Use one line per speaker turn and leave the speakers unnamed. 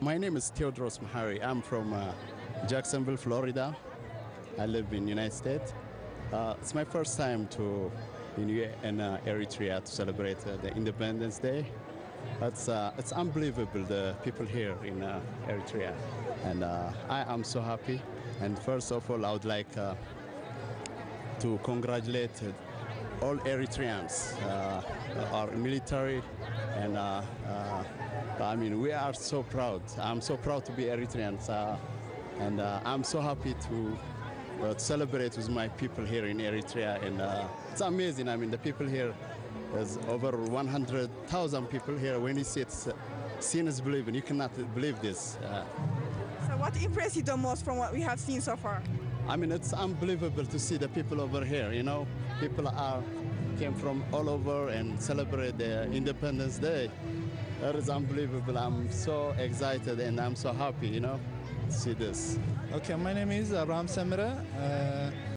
My name is Tedros Mehari. I'm from Jacksonville, Florida. I live in the United States. It's my first time to in Eritrea to celebrate the Independence Day. It's unbelievable, the people here in Eritrea. And I am so happy. And first of all, I would like to congratulate all Eritreans, our military, and I mean, we are so proud. I'm so proud to be Eritreans, and I'm so happy to celebrate with my people here in Eritrea, and it's amazing. I mean, the people here, there's over 100,000 people here. When you see it, seeing is believing. You cannot believe this.
So what impressed you the most from what we have seen so far?
I mean, it's unbelievable to see the people over here, you know. People came from all over and celebrate the Independence Day. That is unbelievable. I'm so excited and I'm so happy, you know, to see this.
Okay, my name is Abraham Semire.